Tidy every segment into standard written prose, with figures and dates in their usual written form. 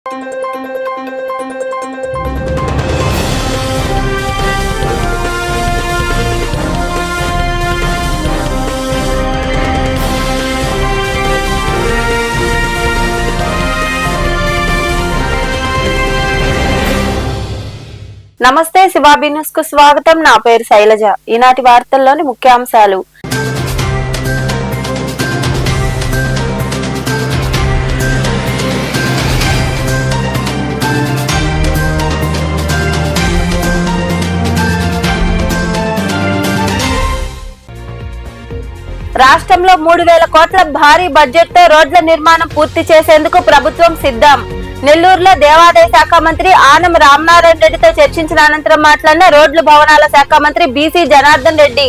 నమస్తే శివాబీ న్యూస్ కు స్వాగతం. నా పేరు శైలజ. ఈనాటి వార్తల్లోని ముఖ్యాంశాలు. రాష్ట్రంలో 3,000 కోట్ల భారీ బడ్జెట్ తో రోడ్ల నిర్మాణం పూర్తి చేసేందుకు ప్రభుత్వం సిద్ధం. నెల్లూరులో దేవాదాయ శాఖ మంత్రి ఆనం రామనారాయణ రెడ్డితో చర్చించిన అనంతరం మాట్లాడిన రోడ్లు భవనాల శాఖ మంత్రి బీసీ జనార్దన్ రెడ్డి.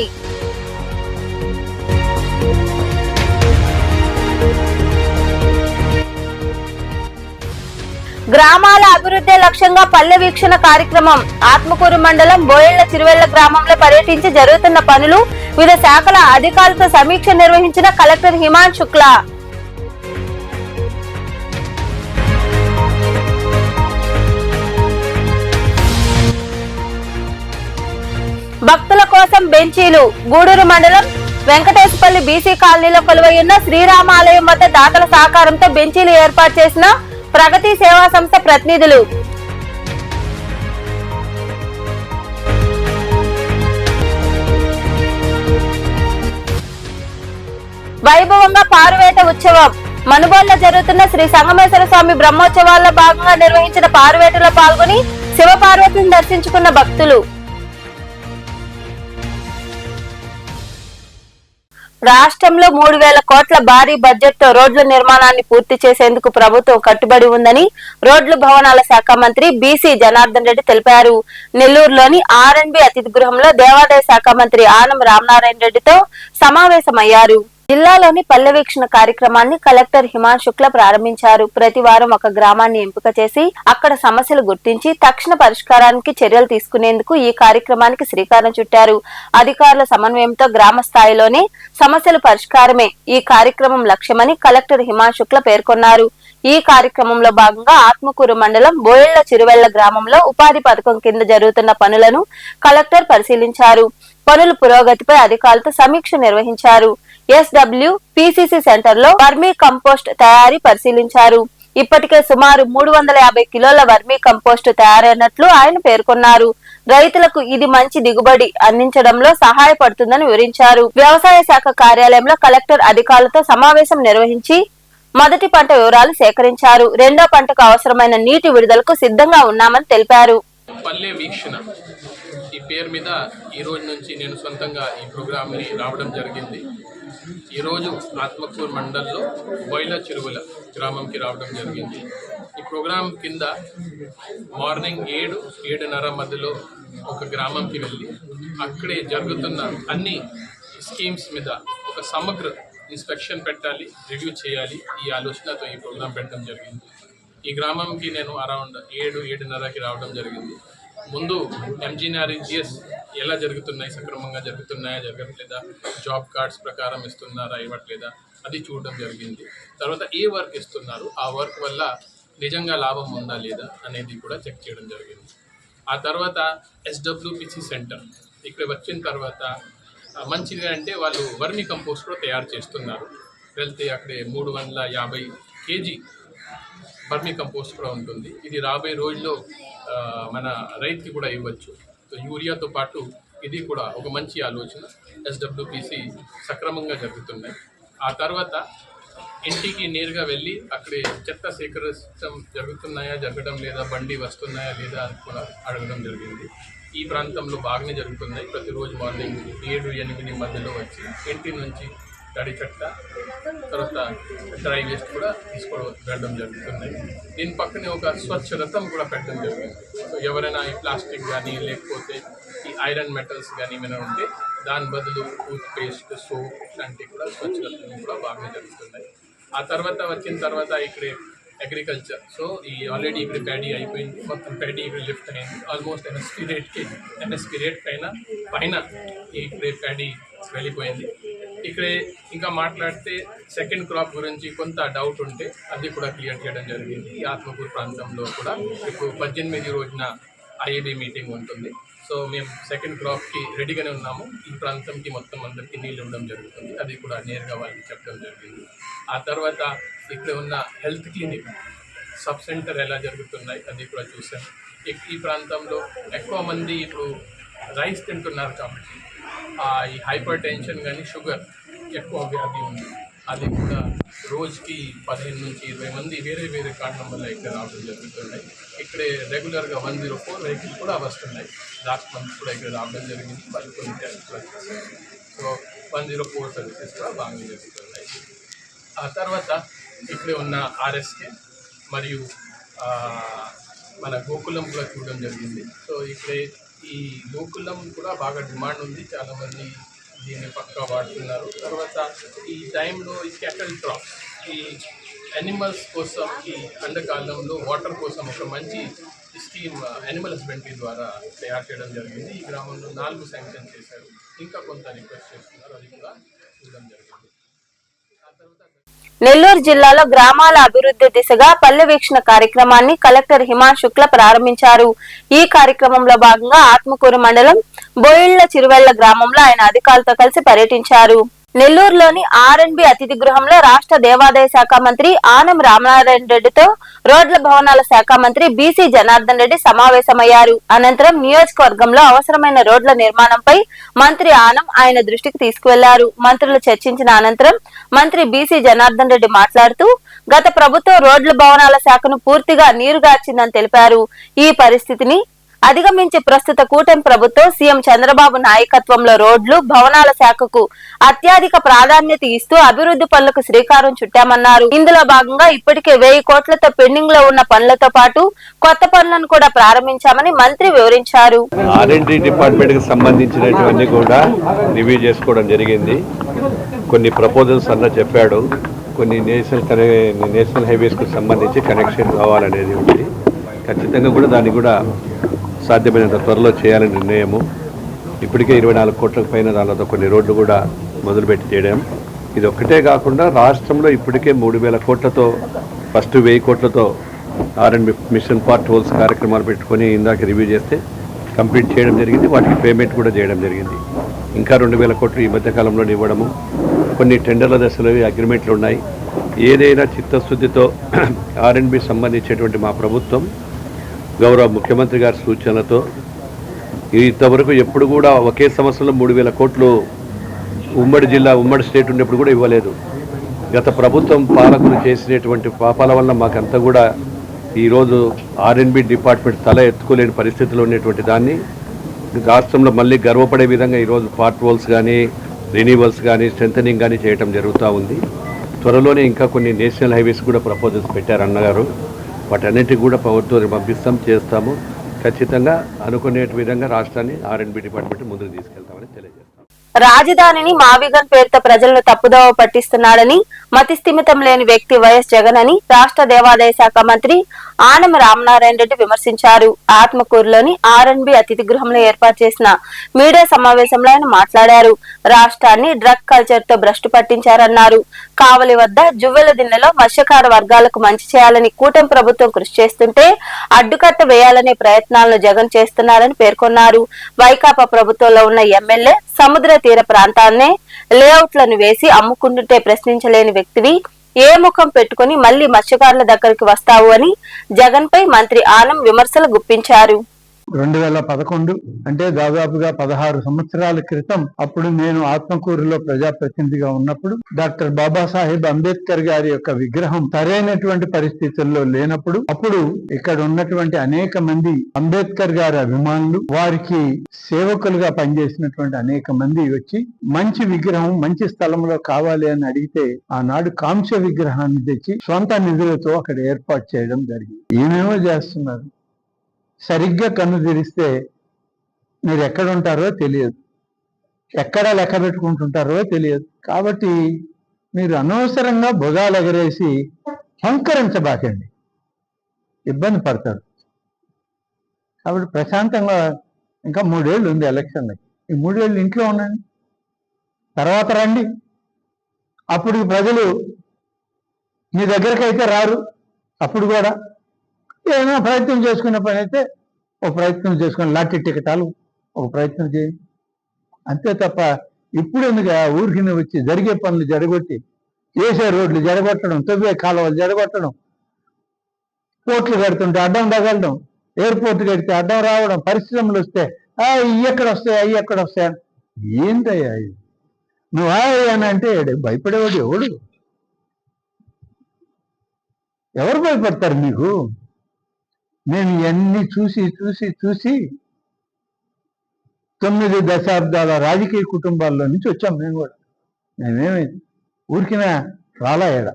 గ్రామాల అభివృద్ధి లక్ష్యంగా పల్లె వీక్షణ కార్యక్రమం. ఆత్మకూరు మండలం బోయళ్ల చిరువెళ్ల గ్రామంలో పర్యటించి జరుగుతున్న పనులు, వివిధ శాఖల అధికారులతో సమీక్ష నిర్వహించిన కలెక్టర్ హిమాన్ శుక్లా. భక్తుల కోసం బెంచీలు. గూడూరు మండలం వెంకటేశ్పల్లి బీసీ కాలనీలో కొలువైన శ్రీరామాలయం వద్ద దాతల సహకారంతో బెంచీలు ఏర్పాటు చేసిన ప్రగతి సేవా సంస్థ ప్రతినిధులు. వైభవంగా పారువేట ఉత్సవం. మనుబోల్లో జరుగుతున్న శ్రీ సంగమేశ్వర స్వామి బ్రహ్మోత్సవాల్లో భాగంగా నిర్వహించిన పారువేటలో పాల్గొని శివపార్వతిని దర్శించుకున్న భక్తులు. రాష్ట్రంలో 3,000 కోట్ల భారీ బడ్జెట్ తో రోడ్ల నిర్మాణాన్ని పూర్తి చేసేందుకు ప్రభుత్వం కట్టుబడి ఉందని రోడ్లు భవనాల శాఖ మంత్రి బీసీ జనార్దన్ రెడ్డి తెలిపారు. నెల్లూరులోని ఆర్ఎండ్బి అతిథి గృహంలో దేవాదాయ శాఖ మంత్రి ఆనం రామనారాయణ రెడ్డితో సమావేశమయ్యారు. జిల్లాలోని పల్లె వీక్షణ కార్యక్రమాన్ని కలెక్టర్ హిమాన్ శుక్లా ప్రారంభించారు. ప్రతి వారం ఒక గ్రామాన్ని ఎంపిక చేసి అక్కడ సమస్యలు గుర్తించి తక్షణ పరిష్కారానికి చర్యలు తీసుకునేందుకు ఈ కార్యక్రమానికి శ్రీకారం చుట్టారు. అధికారుల సమన్వయంతో గ్రామ స్థాయిలోనే సమస్యల పరిష్కారమే ఈ కార్యక్రమం లక్ష్యమని కలెక్టర్ హిమాన్ శుక్లా పేర్కొన్నారు. ఈ కార్యక్రమంలో భాగంగా ఆత్మకూరు మండలం బోయళ్ల చిరువెళ్ల గ్రామంలో ఉపాధి పథకం కింద జరుగుతున్న పనులను కలెక్టర్ పరిశీలించారు. పనుల పురోగతిపై అధికారులతో సమీక్ష నిర్వహించారు. SW PCC సెంటర్ లో వర్మీ కంపోస్ట్ తయారీ పరిశీలించారు. ఇప్పటికే సుమారు 350 కిలోల వర్మీ కంపోస్ట్ తయారైనట్లు ఆయన పేర్కొన్నారు. రైతులకు ఇది మంచి దిగుబడి అందించడంలో సహాయపడుతుందని వివరించారు. వ్యవసాయ శాఖ కార్యాలయంలో కలెక్టర్ అధికారులతో సమావేశం నిర్వహించి మొదటి పంట వివరాలు సేకరించారు. రెండో పంటకు అవసరమైన నీటి విడుదలకు సిద్ధంగా ఉన్నామని తెలిపారు. పల్లె వీక్షణ ఈ పేరు మీద ఈ రోజు నుంచి నేను సొంతంగా ఈ ప్రోగ్రామ్ని రావడం జరిగింది. ఈరోజు ఆత్మకూరు మండలంలో బోయల చెరువుల గ్రామంకి రావడం జరిగింది. ఈ ప్రోగ్రాం కింద మార్నింగ్ 7-7:30 మధ్యలో ఒక గ్రామంకి వెళ్ళి అక్కడే జరుగుతున్న అన్ని స్కీమ్స్ మీద ఒక సమగ్ర ఇన్స్పెక్షన్ పెట్టాలి, రివ్యూ చేయాలి. ఈ ఆలోచనతో ఈ ప్రోగ్రాం పెట్టడం జరిగింది. ఈ గ్రామంకి నేను అరౌండ్ 7-7:30కి రావడం జరిగింది. ముందు MGNREGS ఎలా జరుగుతున్నాయి, సక్రమంగా జరుగుతున్నాయా జరగట్లేదా, జాబ్ కార్డ్స్ ప్రకారం ఇస్తున్నారా ఇవ్వట్లేదా అది చూడడం జరిగింది. తర్వాత ఏ వర్క్ ఇస్తున్నారు, ఆ వర్క్ వల్ల నిజంగా లాభం ఉందా లేదా అనేది కూడా చెక్ చేయడం జరిగింది. ఆ తర్వాత SWPC సెంటర్ ఇక్కడ వచ్చిన తర్వాత మంచిగా అంటే వాళ్ళు వర్మీ కంపోస్ట్ కూడా తయారు చేస్తున్నారు. వెళ్తే అక్కడే 350 kg వర్మీ కంపోస్ట్ కూడా ఉంటుంది. ఇది రాబోయే రోజుల్లో మన రైతుకి కూడా ఇవ్వచ్చు. యూరియాతో పాటు ఇది కూడా ఒక మంచి ఆలోచన. SWPC సక్రమంగా జరుగుతున్నాయి. ఆ తర్వాత ఇంటికి నేరుగా వెళ్ళి అక్కడే చెత్త సేకరించడం జరగడం లేదా, బండి వస్తున్నాయా లేదా అని కూడా అడగడం జరిగింది. ఈ ప్రాంతంలో బాగానే జరుగుతున్నాయి. ప్రతిరోజు మార్నింగ్ 7-8 మధ్యలో వచ్చి ఇంటి నుంచి తడి చెత్త తర్వాత డ్రై వేస్ట్ కూడా వెళ్ళడం జరుగుతున్నాయి. దీని పక్కనే ఒక స్వచ్ఛ రథం కూడా పెట్టడం జరిగింది. సో ఎవరైనా ఈ ప్లాస్టిక్ కానీ లేకపోతే ఈ ఐరన్ మెటల్స్ కానీ ఏమైనా ఉంటే దాని బదులు టూత్ పేస్ట్, సోప్ లాంటివి కూడా స్వచ్ఛ రథం కూడా బాగా జరుగుతున్నాయి. ఆ తర్వాత వచ్చిన తర్వాత ఇక్కడే అగ్రికల్చర్. సో ఈ ఆల్రెడీ ఇక్కడ ప్యాడీ అయిపోయింది, మొత్తం ప్యాడీ ఇక్కడ లిఫ్ట్ అయింది. ఆల్మోస్ట్ NSP రేట్ పైన ఇక్కడే ప్యాడీ వెళ్ళిపోయింది. ఇక్కడే ఇంకా మాట్లాడితే సెకండ్ క్రాప్ గురించి కొంత డౌట్ ఉంటే అది కూడా క్లియర్ చేయడం జరిగింది. ఈ ఆత్మకూరు ప్రాంతంలో కూడా ఇప్పుడు 18 రోజున ఐఏబీ మీటింగ్ ఉంటుంది. సో మేము సెకండ్ క్రాప్కి రెడీగానే ఉన్నాము. ఈ ప్రాంతంకి మొత్తం అందరికీ నీళ్ళు ఉండడం జరుగుతుంది. అది కూడా నేరుగా వాళ్ళకి చెప్పడం జరిగింది. ఆ తర్వాత ఇక్కడ ఉన్న హెల్త్ క్లినిక్ సబ్ సెంటర్ ఎలా జరుగుతున్నాయి అది కూడా చూసాం. ఈ ప్రాంతంలో ఎక్కువ మంది ఇప్పుడు రైస్ తింటున్నారు కాబట్టి ఈ హైపర్ టెన్షన్ కానీ షుగర్ ఎక్కువ వ్యాధి ఉంది. అది కూడా రోజుకి 15 నుంచి 20 మంది వేరే వేరే కారణం వల్ల ఇక్కడ రావడం జరుగుతున్నాయి. ఇక్కడే రెగ్యులర్గా 104 వెహికల్ కూడా వస్తున్నాయి. లాస్ట్ మంత్ కూడా ఇక్కడ రావడం జరిగింది. వాళ్ళు కొన్ని టెస్ట్ కూడా చేస్తారు. సో 104 సర్వీసెస్ కూడా బాగా జరుగుతున్నాయి. ఆ తర్వాత ఇక్కడే ఉన్న ఆర్ఎస్కే మరియు మన గోకులం కూడా చూడడం జరిగింది. సో ఇక్కడే ఈ గోకులం కూడా బాగా డిమాండ్ ఉంది. చాలామంది దీన్ని పక్కా వాడుతున్నారు. తర్వాత ఈ టైంలో ఈ క్యాటల్ క్రాప్ ఈ యానిమల్స్ కోసం ఈ ఎండాకాలంలో వాటర్ కోసం ఒక మంచి స్కీమ్ యానిమల్ హస్బెండరీ ద్వారా తయారు చేయడం జరిగింది. ఈ గ్రామంలో 4 శాంక్షన్ చేశారు. ఇంకా కొంత రిక్వెస్ట్ చేస్తున్నారు. అది కూడా చూడడం జరిగింది. ఆ తర్వాత నెల్లూరు జిల్లాలో గ్రామాల అభివృద్ధి దిశగా పల్లె వీక్షణ కార్యక్రమాన్ని కలెక్టర్ హిమాంశు శుక్లా ప్రారంభించారు. ఈ కార్యక్రమంలో భాగంగా ఆత్మకూరు మండలం బోయిళ్ల చిరువెళ్ల గ్రామంలో ఆయన అధికారులతో కలిసి పర్యటించారు. నెల్లూరులోని ఆర్ఎండ్బి అతిథి గృహంలో రాష్ట్ర దేవాదాయ శాఖ మంత్రి ఆనం రామనారాయణ రెడ్డితో రోడ్ల భవనాల శాఖ మంత్రి బీసీ జనార్దన్ రెడ్డి సమావేశమయ్యారు. అనంతరం నియోజకవర్గంలో అవసరమైన రోడ్ల నిర్మాణంపై మంత్రి ఆనం ఆయన దృష్టికి తీసుకువెళ్లారు. మంత్రులు చర్చించిన అనంతరం మంత్రి బీసీ జనార్దన్ రెడ్డి మాట్లాడుతూ గత ప్రభుత్వం రోడ్ల భవనాల శాఖను పూర్తిగా నీరుగార్చిందని తెలిపారు. ఈ పరిస్థితిని అధిగమించి ప్రస్తుత కూటమి ప్రభుత్వం సీఎం చంద్రబాబు నాయకత్వంలో రోడ్లు భవనాల శాఖకు అత్యధిక ప్రాధాన్యత ఇస్తూ అభివృద్ధి పనులకు శ్రీకారం చుట్టామన్నారు. ఇందులో భాగంగా ఇప్పటికే 1000 కోట్లతో పెండింగ్ లో ఉన్న పనులతో పాటు కొత్త పనులను కూడా ప్రారంభించామని మంత్రి వివరించారు. ఆర్ఎండ్బి డిపార్ట్మెంట్ కి సంబంధించినటువంటి కూడా రివ్యూ చేసుకోవడం జరిగింది. కొన్ని ప్రపోజల్స్ అన్న చెప్పాడు. కొన్ని నేషనల్ హైవేస్ కు సంబంధించి కనెక్షన్ కావాలనేది ఉంది. ఖచ్చితంగా కూడా దాన్ని కూడా సాధ్యమైనంత త్వరలో చేయాలని నిర్ణయము. ఇప్పటికే 24 కోట్లకు పైన దానితో కొన్ని రోడ్లు కూడా మొదలుపెట్టి చేయడం. ఇది ఒక్కటే కాకుండా రాష్ట్రంలో ఇప్పటికే 3000 కోట్లతో ఫస్ట్ 1000 కోట్లతో ఆర్ఎండ్బి మిషన్ పార్ట్ హోల్స్ కార్యక్రమాలు పెట్టుకొని ఇందాక రివ్యూ చేస్తే కంప్లీట్ చేయడం జరిగింది. వాటికి పేమెంట్ కూడా చేయడం జరిగింది. ఇంకా 2000 కోట్లు ఈ మధ్యకాలంలో ఇవ్వడము, కొన్ని టెండర్ల దశలో అగ్రిమెంట్లు ఉన్నాయి. ఏదైనా చిత్తశుద్ధితో ఆర్ఎండ్బి సంబంధించేటువంటి మా ప్రభుత్వం గౌరవ ముఖ్యమంత్రి గారి సూచనలతో ఇంతవరకు ఎప్పుడు కూడా ఒకే సంవత్సరంలో 3000 కోట్లు ఉమ్మడి జిల్లా ఉమ్మడి స్టేట్ ఉన్నప్పుడు కూడా ఇవ్వలేదు. గత ప్రభుత్వం పాలకులు చేసినటువంటి పాపాల వల్ల మాకంతా కూడా ఈరోజు ఆర్ఎండ్బి డిపార్ట్మెంట్ తల ఎత్తుకోలేని పరిస్థితిలో ఉన్నటువంటి దాన్ని రాష్ట్రంలో మళ్ళీ గర్వపడే విధంగా ఈరోజు పార్ట్ హోల్స్ కానీ రెన్యూవల్స్ కానీ స్ట్రెంథనింగ్ కానీ చేయడం జరుగుతూ ఉంది. త్వరలోనే ఇంకా కొన్ని నేషనల్ హైవేస్ కూడా ప్రపోజల్స్ పెట్టారు అన్నగారు. వాటన్నిటికి కూడా ప్రభుత్వం పంపిస్తాం, చేస్తాము. ఖచ్చితంగా అనుకునే విధంగా రాష్ట్రాన్ని ఆర్ఎండ్బి డిపార్ట్మెంట్ ముందుకు తీసుకెళ్తామని తెలియజేస్తాం. రాజధానిని మావిగన్ పేరుతో ప్రజలను తప్పుదోవ పట్టిస్తున్నాడని, మతి స్థిమితం లేని వ్యక్తి వైఎస్ జగన్ అని రాష్ట్ర దేవాదాయ శాఖ మంత్రి ఆనం రామనారాయణ రెడ్డి విమర్శించారు. ఆత్మకూరులోని ఆర్ఎండ్బి అతిథి గృహంలో ఏర్పాటు చేసిన మీడియా సమావేశంలో ఆయన మాట్లాడారు. రాష్ట్రాన్ని డ్రగ్ కల్చర్ తో భ్రష్టు పట్టించారన్నారు. కావలి వద్ద జువ్వెల దిన్నెలో మత్స్యకార వర్గాలకు మంచి చేయాలని కూటమి ప్రభుత్వం కృషి చేస్తుంటే అడ్డుకట్ట వేయాలనే ప్రయత్నాలను జగన్ చేస్తున్నారని పేర్కొన్నారు. వైకాపా ప్రభుత్వంలో ఉన్న ఎమ్మెల్యే సముద్ర తీర ప్రాంతాన్నే లేఅవుట్లను వేసి అమ్ముకుంటుంటే ప్రశ్నించలేని వ్యక్తివి ఏ ముఖం పెట్టుకుని మళ్లీ మత్స్యకారుల దగ్గరికి వస్తావు అని జగన్ పై మంత్రి ఆనం విమర్శలు గుప్పించారు. 2011 అంటే దాదాపుగా 16 సంవత్సరాల క్రితం అప్పుడు నేను ఆత్మకూరులో ప్రజాప్రతినిధిగా ఉన్నప్పుడు డాక్టర్ బాబాసాహెబ్ అంబేద్కర్ గారి యొక్క విగ్రహం సరైనటువంటి పరిస్థితుల్లో లేనప్పుడు అప్పుడు ఇక్కడ ఉన్నటువంటి అనేక మంది అంబేద్కర్ గారి అభిమానులు, వారికి సేవకులుగా పనిచేసినటువంటి అనేక మంది వచ్చి మంచి విగ్రహం మంచి స్థలంలో కావాలి అని అడిగితే ఆనాడు కాంస్య విగ్రహాన్ని తెచ్చి స్వంత నిధులతో అక్కడ ఏర్పాటు చేయడం జరిగింది. ఏమేమో చేస్తున్నారు. సరిగ్గా కన్ను తెరిస్తే మీరు ఎక్కడ ఉంటారో తెలియదు, ఎక్కడ లెక్క పెట్టుకుంటుంటారో తెలియదు. కాబట్టి మీరు అనవసరంగా భుజాలు ఎగరేసి హంకరించబాకండి, ఇబ్బంది పడతారు. కాబట్టి ప్రశాంతంగా ఇంకా 3 ఏళ్ళు ఉంది ఎలక్షన్లకి. ఈ 3 ఏళ్ళు ఇంట్లో ఉండండి, తర్వాత రండి. అప్పుడు ప్రజలు మీ దగ్గరికి అయితే రారు. అప్పుడు కూడా ఏమైనా ప్రయత్నం చేసుకునే పని అయితే ఒక ప్రయత్నం చేసుకుని లాఠీ టికెటాలు ఒక ప్రయత్నం చేయండి, అంతే తప్ప ఇప్పుడు ఎందుకు ఊరికి వచ్చి జరిగే పనులు జడగొట్టి, చేసే రోడ్లు జడగొట్టడం, తవ్వే కాలువలు జడగొట్టడం, పోర్ట్లు కడుతుంటే అడ్డం తగలడం, ఎయిర్పోర్ట్ కడితే అడ్డం రావడం, పరిశ్రమలు వస్తే ఇవి ఎక్కడ వస్తాయి అవి ఎక్కడ వస్తాయి. ఏంటయ్యా ఇది? నువ్వు అంటే భయపడేవాడు ఎవడు? ఎవరు భయపడతారు మీకు? మేము ఇవన్నీ చూసి చూసి చూసి 9 దశాబ్దాల రాజకీయ కుటుంబాల్లో నుంచి వచ్చాం. మేము కూడా మేమేమి ఊరికినా రాలా ఎడ.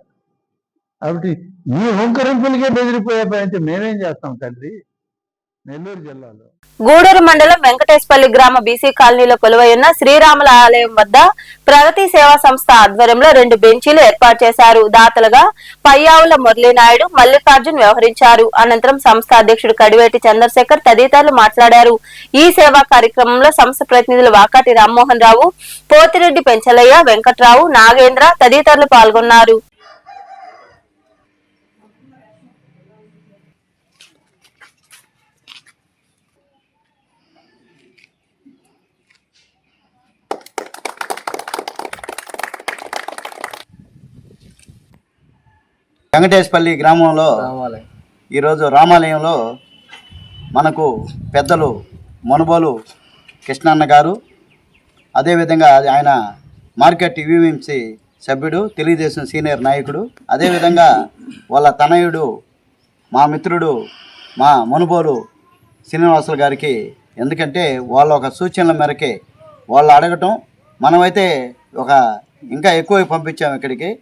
కాబట్టి మీ హోంకరింపులకే బెదిరిపోయే పని అయితే మేమేం చేస్తాం తండ్రి. నెల్లూరు జిల్లాలో గూడూరు మండలం వెంకటేశ్పల్లి గ్రామ బీసీ కాలనీలో కొలువైన శ్రీరాముల ఆలయం వద్ద ప్రగతి సేవా సంస్థ ఆధ్వర్యంలో 2 బెంచీలు ఏర్పాటు చేశారు. దాతలుగా పయ్యావుల మురళీనాయుడు, మల్లికార్జున్ వ్యవహరించారు. అనంతరం సంస్థ అధ్యక్షుడు కడివేటి చంద్రశేఖర్ తదితరులు మాట్లాడారు. ఈ సేవా కార్యక్రమంలో సంస్థ ప్రతినిధులు వాకాటి రామ్మోహన్ రావు, పోతిరెడ్డి పెంచలయ్య, వెంకట్రావు, నాగేంద్ర తదితరులు పాల్గొన్నారు. వెంకటేశ్పల్లి గ్రామంలో ఈరోజు రామాలయంలో మనకు పెద్దలు మునబోలు కృష్ణన్న గారు, అదేవిధంగా ఆయన మార్కెట్ యూఎంసీ సభ్యుడు, తెలుగుదేశం సీనియర్ నాయకుడు, అదేవిధంగా వాళ్ళ తనయుడు మా మిత్రుడు మా మునబోలు శ్రీనివాసులు గారికి, ఎందుకంటే వాళ్ళ ఒక సూచనల మేరకే వాళ్ళు అడగటం, మనమైతే ఒక ఇంకా ఎక్కువ పంపించాము ఇక్కడికి.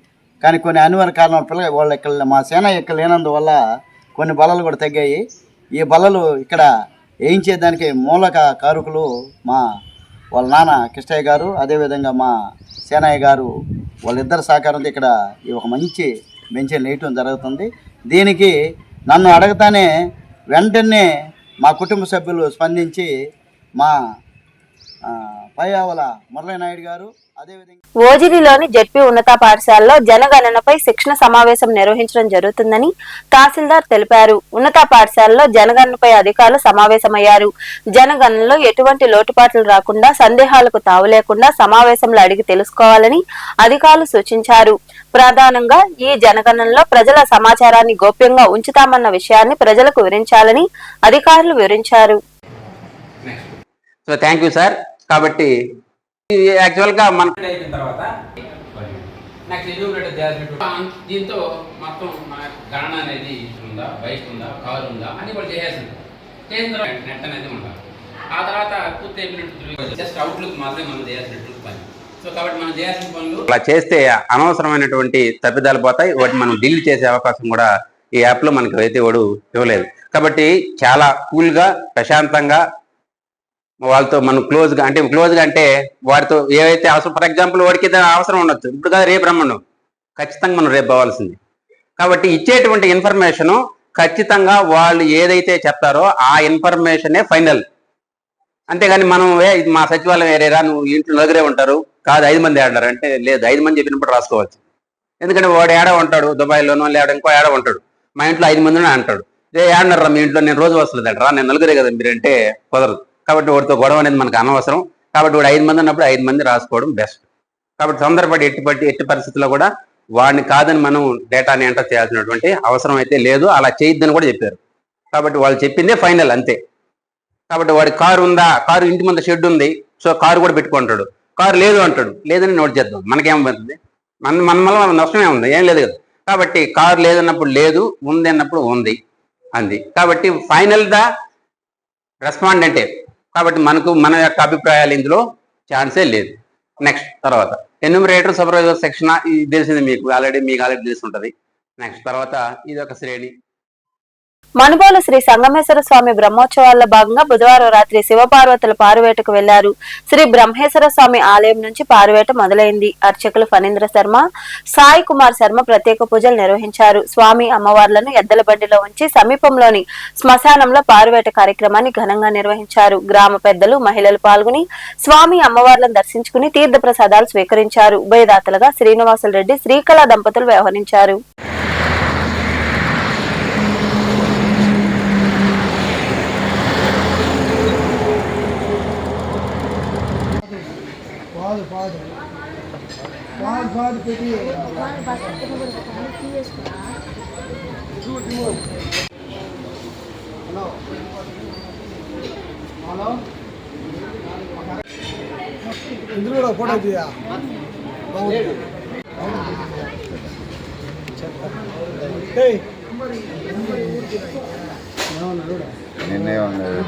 కానీ కొన్ని అనివార్య కారణాల వల్ల వాళ్ళు ఇక్కడ మా సేన ఇక్కడ లేనందువల్ల కొన్ని బలలు కూడా తగ్గాయి. ఈ బలలు ఇక్కడ వేయించేదానికి మూలక కారకులు వాళ్ళ నాన్న కృష్ణయ్య గారు, అదేవిధంగా మా సేనయ్య గారు, వాళ్ళిద్దరు సహకారంతో ఇక్కడ ఈ ఒక మంచి బెంచీలు వేయటం జరుగుతుంది. దీనికి నన్ను అడగతానే వెంటనే మా కుటుంబ సభ్యులు స్పందించి మా పయ్యావుల మురళీనాయుడు గారు, ఓజిలిలోని జెడ్పీ ఉన్నత పాఠశాలలో జనగణనపై శిక్షణ సమావేశం నిర్వహించడం జరుగుతుందని తహసీల్దార్ తెలిపారు. ఉన్నత పాఠశాలలో జనగణనపై అధికారులు సమావేశమయ్యారు. జనగణనలో ఎటువంటి లోటుపాట్లు రాకుండా, సందేహాలకు తావు లేకుండా సమావేశంలో అడిగి తెలుసుకోవాలని అధికారులు సూచించారు. ప్రధానంగా ఈ జనగణనలో ప్రజల సమాచారాన్ని గోప్యంగా ఉంచుతామన్న విషయాన్ని ప్రజలకు వివరించాలని అధికారులు వివరించారు. So thank you sir. కాబట్టి యాక్చువల్గా మన అయిపోయిన తర్వాత నాకు దీంతో మొత్తం మన గణన అనేది ఉందా, బైక్ ఉందా, కారు ఉందా అని వాళ్ళు చేసేసింది. చేసిన తర్వాత నెట్ అనేది ఉండాలి. ఆ తర్వాత పూర్తి అయిపోయినట్టు జస్ట్ అవుట్లుక్ మాత్రమే మనం చేయాల్సినట్టు పని. సో కాబట్టి మనం చేయాల్సిన పనులు అలా చేస్తే అనవసరమైనటువంటి తప్పిదాలు పోతాయి. వాటి మనం డిలీట్ చేసే అవకాశం కూడా ఈ యాప్లో మనకు అయితే వాడు ఇవ్వలేదు. కాబట్టి చాలా కూల్గా, ప్రశాంతంగా వాళ్ళతో మనం క్లోజ్గా అంటే వారితో ఏవైతే అవసరం, ఫర్ ఎగ్జాంపుల్ వాడికి అవసరం ఉండొచ్చు, ఇప్పుడు కాదు రేపు రమ్మను, ఖచ్చితంగా మనం రేపు పోవాల్సింది. కాబట్టి ఇచ్చేటువంటి ఇన్ఫర్మేషను ఖచ్చితంగా వాళ్ళు ఏదైతే చెప్తారో ఆ ఇన్ఫర్మేషనే ఫైనల్. అంతేగాని మనం ఇది మా సచివాలయం ఏరేరా, నువ్వు ఇంట్లో నలుగురే ఉంటారు, కాదు 5 మంది ఆడారు అంటే లేదు, 5 మంది చెప్పినప్పుడు రాసుకోవచ్చు. ఎందుకంటే వాడు ఏడా ఉంటాడు, దుబాయ్లోనో లేదా ఇంకో ఏడా ఉంటాడు, మా ఇంట్లో 5 మందినే అంటాడు. ఏడన్నారా మీ ఇంట్లో, నేను రోజు వస్తలేదు రా, నేను నలుగురే కదా మీరంటే కుదరదు. కాబట్టి వాడితో గొడవ అనేది మనకు అనవసరం. కాబట్టి వాడు 5 మంది ఉన్నప్పుడు 5 మంది రాసుకోవడం బెస్ట్. కాబట్టి తొందరపడి ఎట్టి పరిస్థితుల్లో కూడా వాడిని కాదని మనం డేటాని ఎంటర్ చేయాల్సినటువంటి అవసరం అయితే లేదు. అలా చేయొద్దని కూడా చెప్పారు. కాబట్టి వాళ్ళు చెప్పిందే ఫైనల్ అంతే. కాబట్టి వాడి కారు ఉందా, కారు ఇంటి ముందు షెడ్ ఉంది, సో కారు కూడా పెట్టుకుంటాడు. కారు లేదు అంటాడు, లేదని నోట్ చేద్దాం, మనకేమవుతుంది, మన వల్ల నష్టమే ఉంది, ఏం లేదు కదా. కాబట్టి కారు లేదన్నప్పుడు లేదు, ఉంది అన్నప్పుడు ఉంది అంది. కాబట్టి ఫైనల్ దా రెస్పాండెంటే. కాబట్టి మన యొక్క అభిప్రాయాలు ఇందులో ఛాన్సే లేదు. నెక్స్ట్ తర్వాత ఎన్యూమరేటర్, సూపర్వైజర్ సెక్షన్ ఇది తెలిసింది మీకు ఆల్రెడీ తెలిసి ఉంటుంది. నెక్స్ట్ తర్వాత ఇది ఒక శ్రేణి. మనుబోలు శ్రీ సంగమేశ్వర స్వామి బ్రహ్మోత్సవాల్లో భాగంగా బుధవారం రాత్రి శివపార్వతుల పారువేటకు వెళ్లారు. శ్రీ బ్రహ్మేశ్వర స్వామి ఆలయం నుంచి పారువేట మొదలైంది. అర్చకులు ఫణీంద్ర శర్మ, సాయి కుమార్ శర్మ ప్రత్యేక పూజలు నిర్వహించారు. స్వామి అమ్మవార్లను ఎద్దల బండిలో ఉంచి సమీపంలోని శ్మశానంలో పారువేట కార్యక్రమాన్ని ఘనంగా నిర్వహించారు. గ్రామ పెద్దలు, మహిళలు పాల్గొని స్వామి అమ్మవార్లను దర్శించుకుని తీర్థ ప్రసాదాలు స్వీకరించారు. ఉభయదాతలుగా శ్రీనివాసులు రెడ్డి, శ్రీకళ దంపతులు వ్యవహరించారు. ఇందులో ఫోటో తీయా నిన్నే ఉన్నది.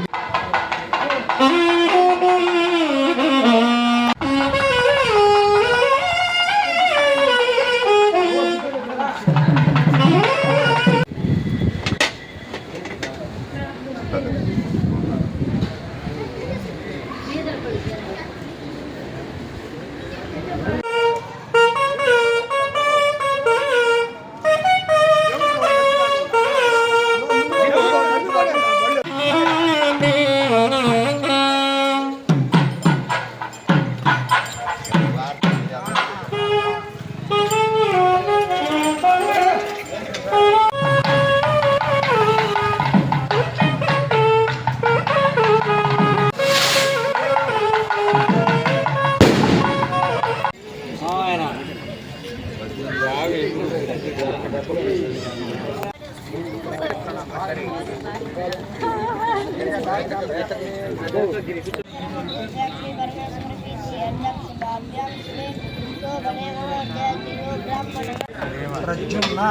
ప్రజుమ్న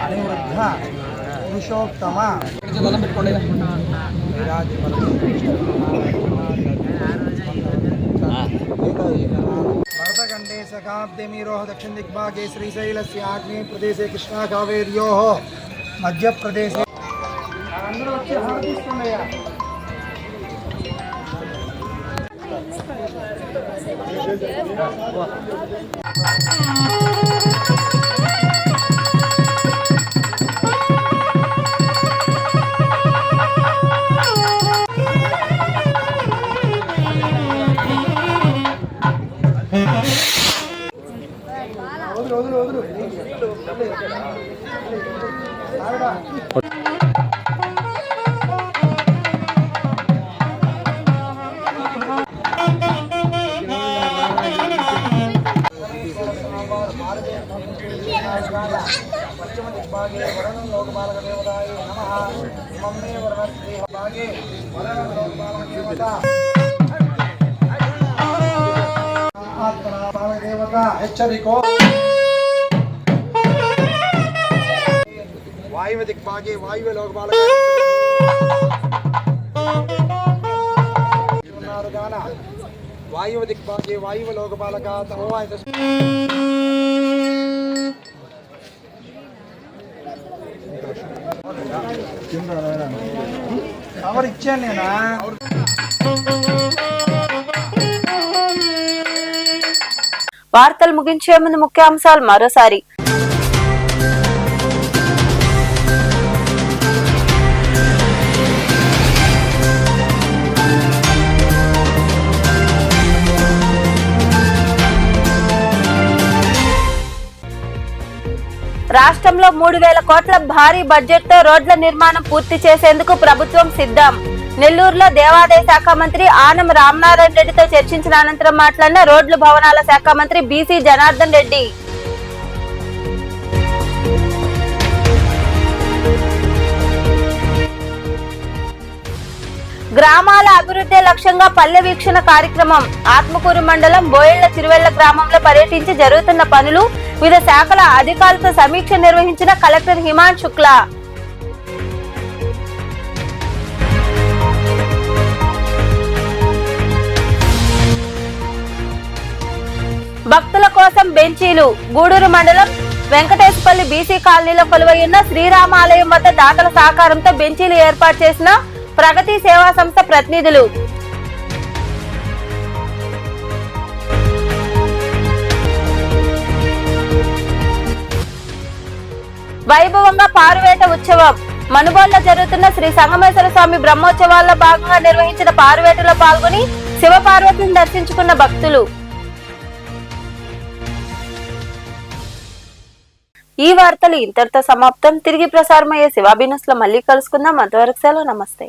అనివృద్ధ పురుషోత్తమ భరతఖండే శకాబ్దే మీరోహ దక్షిణ దిగ్భాగే శ్రీశైలస్య ఆగ్నేయ ప్రదేశే కృష్ణా కావేర్యోః మధ్యప్రదేశే అందరూ వచ్చి హారతిస్తున్నాయా. పశ్చిమ దిగ్భాగే వరణం లోకపాలక దేవతాయ నమః. మమ్మే వరణశ్రీ భాగే వరణం లోకపాలక దేవత పాలక దేవత హెచ్చరికో. వాయువ దిగ్భాగే వాయువ లోకపాలక గాన వాయువ దిగ్భాగే వాయువ లోకపాలక తమోవాయ కవర్ ఇచ్చాను నేనా. వార్తలు ముగించే ముందు ముఖ్యాంశాలు మరోసారి. రాష్ట్రంలో 3,000 కోట్ల భారీ బడ్జెట్ తో రోడ్ల నిర్మాణం పూర్తి చేసేందుకు ప్రభుత్వం సిద్ధం. నెల్లూరులో దేవాదాయ శాఖ మంత్రి ఆనం రామనారాయణ రెడ్డితో చర్చించిన అనంతరం మాట్లాడిన రోడ్లు భవనాల శాఖ మంత్రి బీసీ జనార్దన్ రెడ్డి. గ్రామాల అభివృద్ధి లక్ష్యంగా పల్లె వీక్షణ కార్యక్రమం. ఆత్మకూరు మండలం బోయళ్ల చిరువెళ్ల గ్రామంలో పర్యటించి జరుగుతున్న పనులు, వివిధ శాఖల అధికారులతో సమీక్ష నిర్వహించిన కలెక్టర్ హిమాన్ శుక్లా. భక్తుల కోసం బెంచీలు. గూడూరు మండలం వెంకటేశ్వరపల్లి బీసీ కాలనీలో కొలువైన శ్రీరామాలయం వద్ద దాతల సహకారంతో బెంచీలు ఏర్పాటు చేసిన ప్రగతి సేవా సంస్థ ప్రతినిధులు. వైభవంగా పారువేట ఉత్సవం. మనుబోల్లో జరుగుతున్న శ్రీ సంగమేశ్వర స్వామి బ్రహ్మోత్సవాల్లో భాగంగా నిర్వహించిన పారువేటలో పాల్గొని శివపార్వతిని దర్శించుకున్న భక్తులు. ఈ వార్తలు ఇంతటితో సమాప్తం. తిరిగి ప్రసారమయ్యే శివాబీ న్యూస్ లో మళ్ళీ కలుసుకుందాం. అంతవరకు సెలవు. నమస్తే.